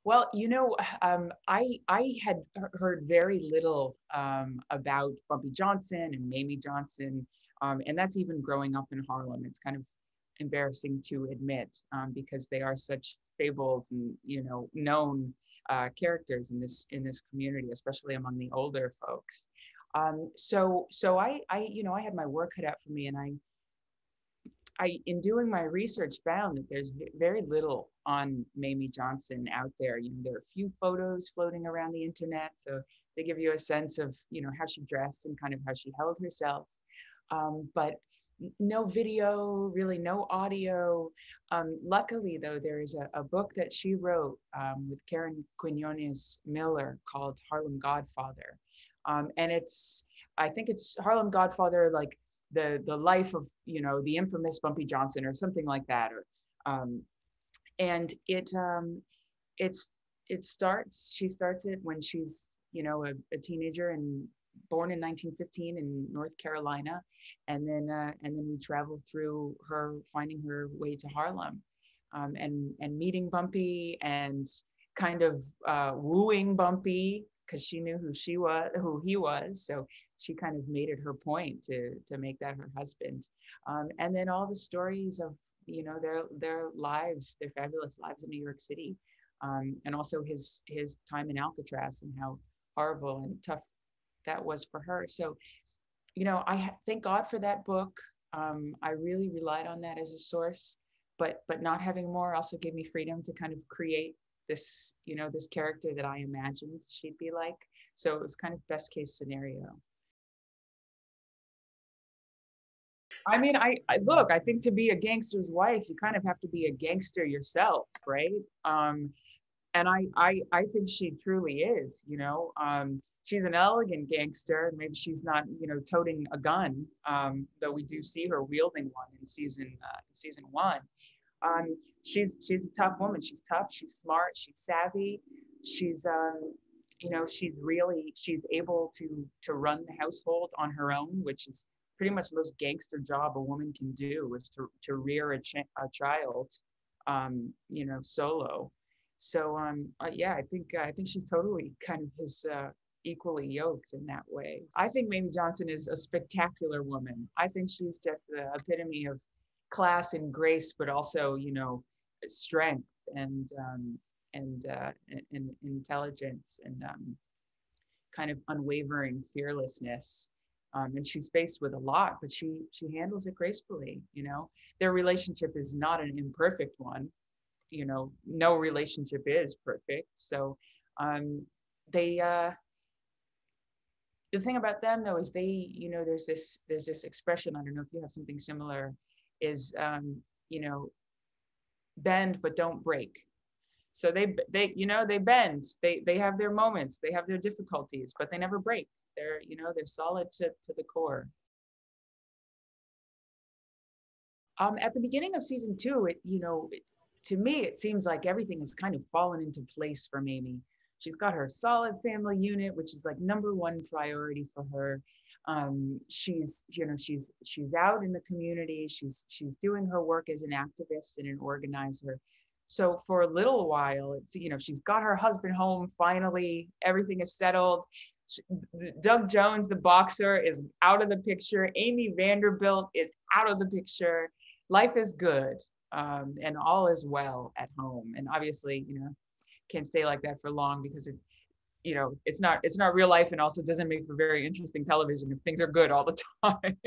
Well, I had heard very little about Bumpy Johnson and Mayme Johnson, and that's even growing up in Harlem. It's kind of embarrassing to admit because they are such fabled and known characters in this community, especially among the older folks. So I had my work cut out for me, and in doing my research, found that there's very little on Mayme Johnson out there. There are a few photos floating around the internet, so they give you a sense of, how she dressed and kind of how she held herself. But no video, really no audio. Luckily, though, there is a book that she wrote with Karen Quinones Miller called Harlem Godfather. And I think it's Harlem Godfather, like the life of the infamous Bumpy Johnson or something like that, or and she starts it when she's a teenager and born in 1915 in North Carolina, and then we travel through her finding her way to Harlem, and meeting Bumpy and kind of wooing Bumpy because she knew who he was. So she kind of made it her point to make that her husband. And then all the stories of, their lives, their fabulous lives in New York City. And also his time in Alcatraz and how horrible and tough that was for her. So, I thank God for that book. I really relied on that as a source, but not having more also gave me freedom to kind of create this, this character that I imagined she'd be like. So it was kind of best case scenario. I mean, I look, I think to be a gangster's wife, you kind of have to be a gangster yourself, right? And I think she truly is, she's an elegant gangster. Maybe she's not, toting a gun, though we do see her wielding one in season one. She's a tough woman. She's tough. She's smart. She's savvy. She's she's able to run the household on her own, which is pretty much the most gangster job a woman can do, is to rear a child, solo. So yeah, I think she's totally kind of his equally yoked in that way. I think Mayme Johnson is a spectacular woman. I think she's just the epitome of class and grace, but also strength and intelligence and kind of unwavering fearlessness. And she's faced with a lot, but she handles it gracefully. Their relationship is not an imperfect one. No relationship is perfect. So they the thing about them though is they, there's this expression, I don't know if you have something similar, is bend but don't break. So they bend, they have their moments, they have their difficulties, but they never break. They're solid to the core. At the beginning of season 2, to me, it seems like everything has kind of fallen into place for Mayme. She's got her solid family unit, which is like #1 priority for her. She's out in the community. She's doing her work as an activist and an organizer. So for a little while, it's, she's got her husband home. Finally, everything is settled. Doug Jones, the boxer, is out of the picture. Amy Vanderbilt is out of the picture. Life is good, and all is well at home. And obviously, can't stay like that for long because it's not real life, and also doesn't make for very interesting television if things are good all the time.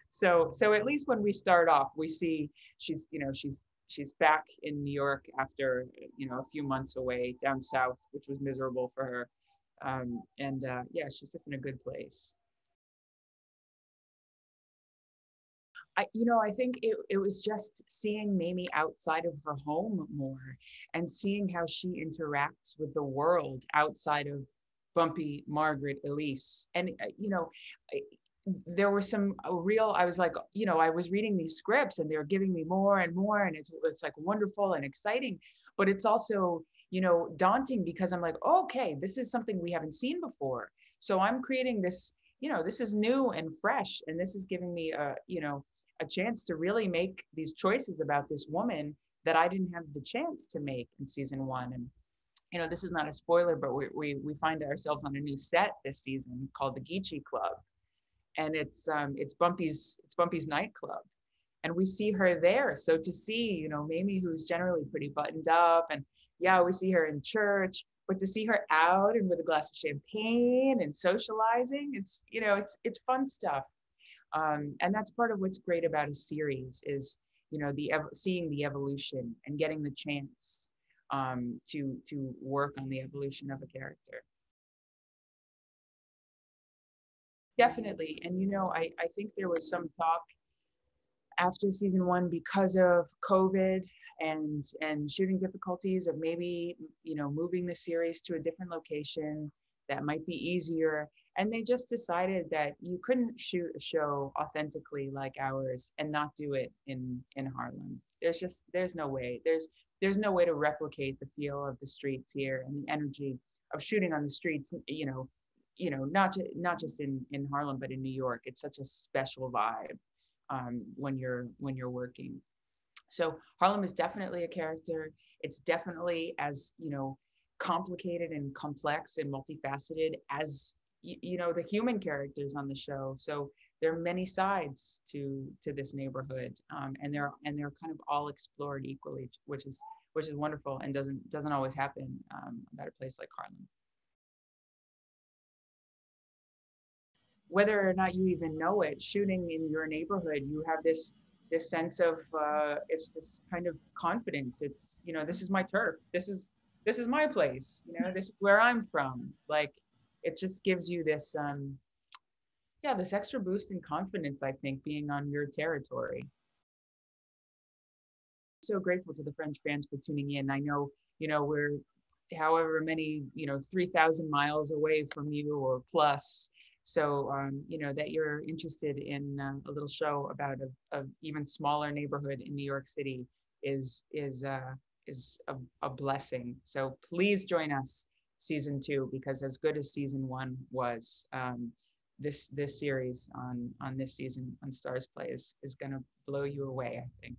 So at least when we start off, we see she's back in New York after a few months away down south, which was miserable for her. Yeah, she's just in a good place. I think it was just seeing Mayme outside of her home more, and seeing how she interacts with the world outside of Bumpy, Margaret, Elise. And, there were some I was like, I was reading these scripts and they were giving me more and more, and it's like wonderful and exciting, but it's also, daunting because I'm like, okay, this is something we haven't seen before. So I'm creating this, this is new and fresh, and this is giving me a chance to really make these choices about this woman that I didn't have the chance to make in season one. And this is not a spoiler, but we find ourselves on a new set this season called the Geechee Club, and it's Bumpy's nightclub, and we see her there. So to see Mayme, who's generally pretty buttoned up, and yeah, we see her in church, but to see her out and with a glass of champagne and socializing, it's fun stuff. And that's part of what's great about a series is seeing the evolution and getting the chance to work on the evolution of a character. Definitely. And I think there was some talk after season one, because of COVID and shooting difficulties, of maybe moving the series to a different location that might be easier. And they just decided that you couldn't shoot a show authentically like ours and not do it in Harlem. There's no way. There's no way to replicate the feel of the streets here and the energy of shooting on the streets, not just in Harlem, but in New York. It's such a special vibe when you're working. So Harlem is definitely a character. It's definitely as complicated and complex and multifaceted as the human characters on the show. So there are many sides to this neighborhood, and they're kind of all explored equally, which is wonderful and doesn't always happen about a place like Harlem. Whether or not you even know it, shooting in your neighborhood, you have this sense of it's this kind of confidence. It's this is my turf. This is my place. This is where I'm from. Like, it just gives you this this extra boost in confidence, I think, being on your territory. So grateful to the French fans for tuning in. I know we're however many 3,000 miles away from you or plus. So, that you're interested in a little show about a even smaller neighborhood in New York City is a blessing. So please join us season 2, because as good as season 1 was, this series on this season on Stars Play is going to blow you away, I think.